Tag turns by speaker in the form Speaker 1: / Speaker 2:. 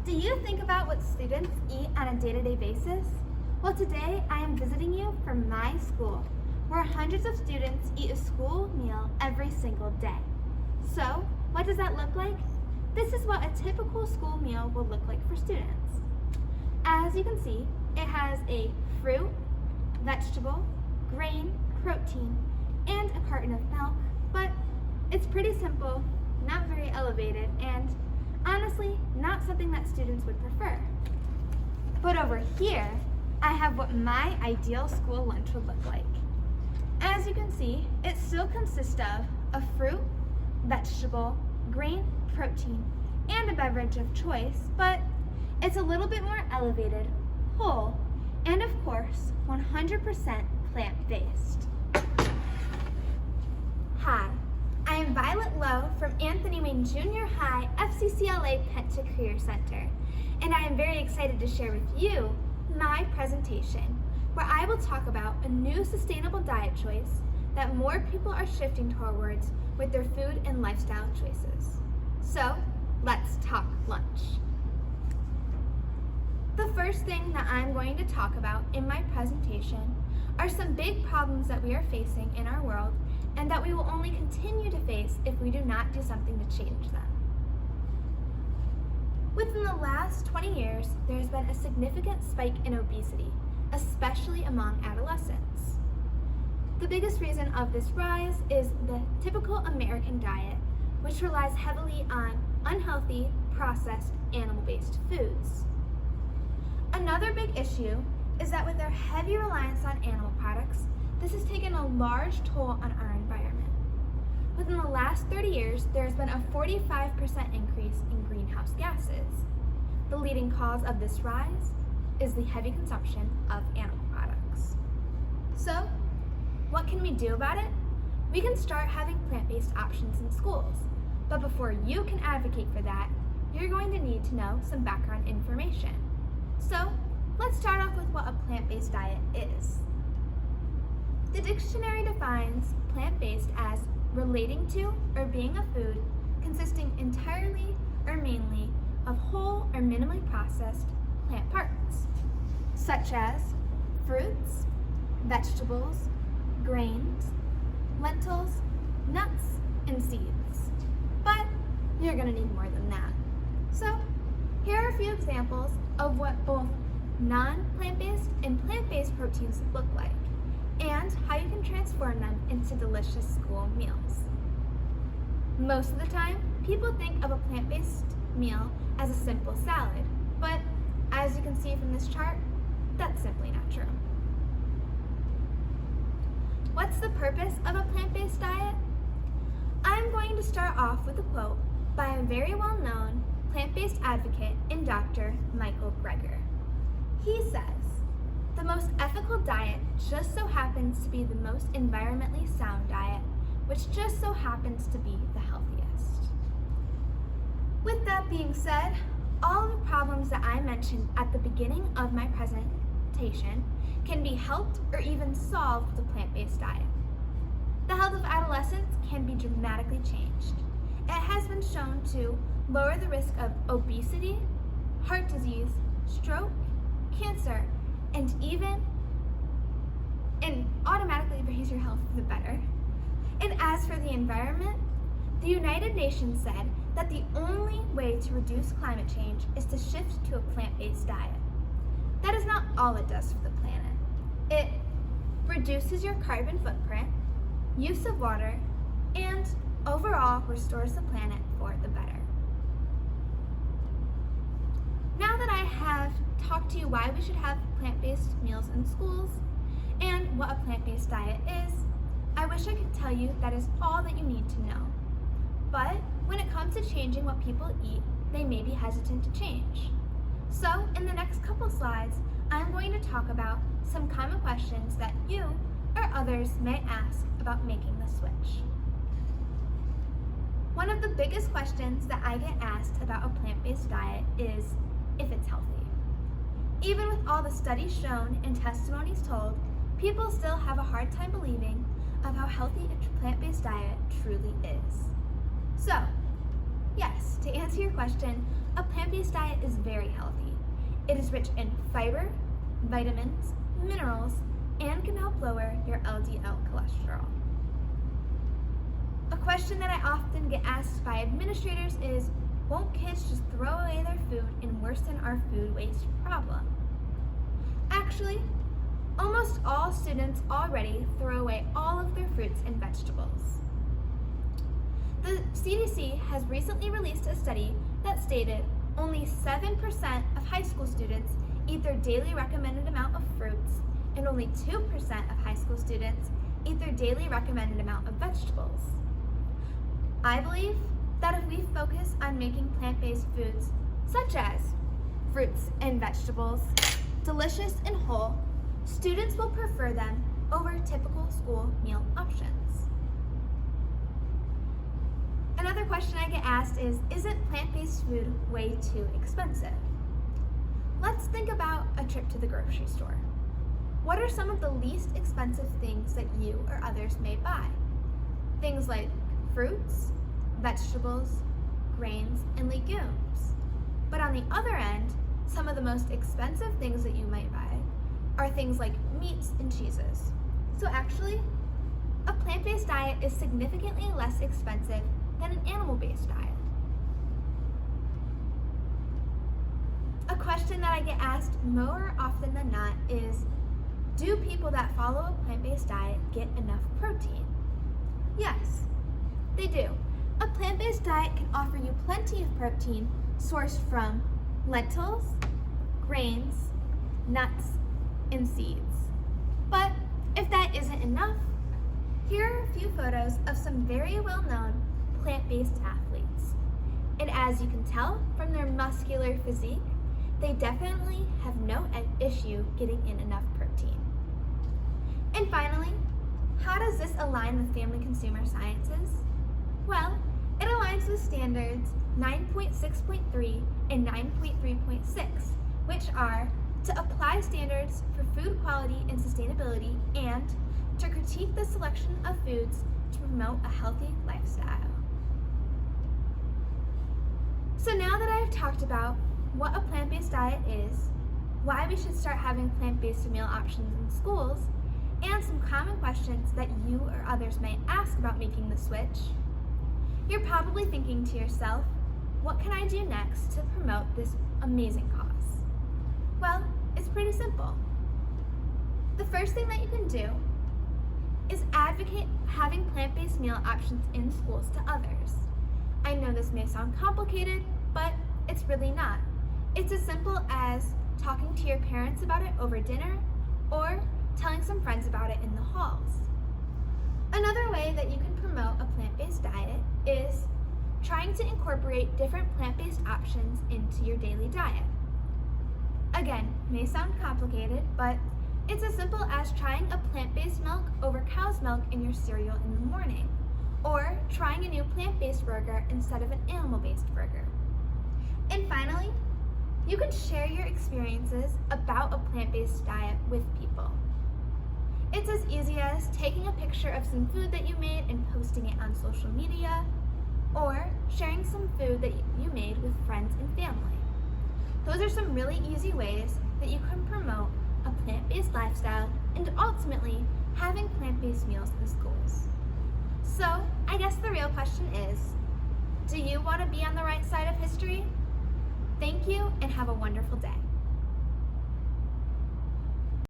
Speaker 1: Do you think about what students eat on a day-to-day basis? Well, today I am visiting you from my school, where hundreds of students eat a school meal every single day. So, what does that look like? This is what a typical school meal will look like for students. As you can see, it has a fruit, vegetable, grain, protein, and a carton of milk, but it's pretty simple, not very elevated, and honestly, not something that students would prefer. But over here, I have what my ideal school lunch would look like. As you can see, it still consists of a fruit, vegetable, grain, protein, and a beverage of choice, but it's a little bit more elevated, whole, and of course, 100% plant-based. Hi, I am Violet Lowe from Anthony Wayne Junior High FCCLA Penta Career Center, and I am very excited to share with you my presentation, where I will talk about a new sustainable diet choice that more people are shifting towards with their food and lifestyle choices. So, let's talk lunch. The first thing that I'm going to talk about in my presentation are some big problems that we are facing in our world and that we will only continue to face if we do not do something to change them. Within the last 20 years, there's been a significant spike in obesity, especially among adolescents. The biggest reason of this rise is the typical American diet, which relies heavily on unhealthy, processed, animal-based foods. Another big issue is that with our heavy reliance on animal products, this has taken a large toll on our environment. Within the last 30 years, there has been a 45% increase in greenhouse gases. The leading cause of this rise is the heavy consumption of animal products. So, what can we do about it? We can start having plant-based options in schools. But before you can advocate for that, you're going to need to know some background information. So, let's start off with what a plant-based diet is. The dictionary defines plant-based as relating to or being a food consisting entirely or mainly of whole or minimally processed plant parts, such as fruits, vegetables, grains, lentils, nuts, and seeds. But you're going to need more than that. So, here are a few examples of what both non-plant-based and plant-based proteins look like, and how you can transform them into delicious school meals. Most of the time, people think of a plant-based meal as a simple salad, but as you can see from this chart, that's simply not true. What's the purpose of a plant-based diet? I'm going to start off with a quote by a very well-known plant-based advocate and Dr. Michael Greger. He says, "The most ethical diet just so happens to be the most environmentally sound diet, which just so happens to be the healthiest." With that being said, all of the problems that I mentioned at the beginning of my presentation can be helped or even solved with a plant-based diet. The health of adolescents can be dramatically changed. It has been shown to lower the risk of obesity, heart disease, stroke, cancer, and automatically raise your health for the better. And as for the environment, the United Nations said that the only way to reduce climate change is to shift to a plant-based diet. That is not all it does for the planet. It reduces your carbon footprint, use of water, and overall restores the planet for the better. Now that I have talked to you why we should have plant-based meals in schools and what a plant-based diet is, I wish I could tell you that is all that you need to know. But when it comes to changing what people eat, they may be hesitant to change. So in the next couple slides, I'm going to talk about some common questions that you or others may ask about making the switch. One of the biggest questions that I get asked about a plant-based diet is if it's healthy. Even with all the studies shown and testimonies told, people still have a hard time believing of how healthy a plant-based diet truly is. So, yes, to answer your question, a plant plant-based diet is very healthy. It is rich in fiber, vitamins, minerals, and can help lower your LDL cholesterol. A question that I often get asked by administrators is, won't kids just throw away their food and worsen our food waste problem? Actually, almost all students already throw away all of their fruits and vegetables. The CDC has recently released a study that stated only 7% of high school students eat their daily recommended amount of fruits, and only 2% of high school students eat their daily recommended amount of vegetables. I believe that if we focus on making plant-based foods, such as fruits and vegetables, delicious and whole, students will prefer them over typical school meal options. Another question I get asked is, isn't plant-based food way too expensive? Let's think about a trip to the grocery store. What are some of the least expensive things that you or others may buy? Things like fruits, vegetables, grains, and legumes. But on the other end, some of the most expensive things that you might buy are things like meats and cheeses. So actually, a plant-based diet is significantly less expensive than an animal-based diet. A question that I get asked more often than not is, do people that follow a plant-based diet get enough protein? Yes, they do. A plant-based diet can offer you plenty of protein sourced from lentils, grains, nuts, and seeds. But if that isn't enough, here are a few photos of some very well-known plant-based athletes. And as you can tell from their muscular physique, they definitely have no issue getting in enough protein. And finally, how does this align with Family Consumer Sciences? Well, it aligns with standards 9.6.3 and 9.3.6, which are to apply standards for food quality and sustainability and to critique the selection of foods to promote a healthy lifestyle. So now that I have talked about what a plant-based diet is, why we should start having plant-based meal options in schools, and some common questions that you or others may ask about making the switch, you're probably thinking to yourself, what can I do next to promote this amazing cause? Well, it's pretty simple. The first thing that you can do is advocate having plant-based meal options in schools to others. I know this may sound complicated, but it's really not. It's as simple as talking to your parents about it over dinner or telling some friends about it in the halls. Another way that you can promote a plant-based diet is trying to incorporate different plant-based options into your daily diet. Again, may sound complicated, but it's as simple as trying a plant-based milk over cow's milk in your cereal in the morning, or trying a new plant-based burger instead of an animal-based burger. And finally, you can share your experiences about a plant-based diet with people. It's as easy as taking a picture of some food that you made and posting it on social media, or sharing some food that you made with friends and family. Those are some really easy ways that you can promote a plant-based lifestyle and ultimately having plant-based meals in schools. So, I guess the real question is, do you want to be on the right side of history? Thank you and have a wonderful day.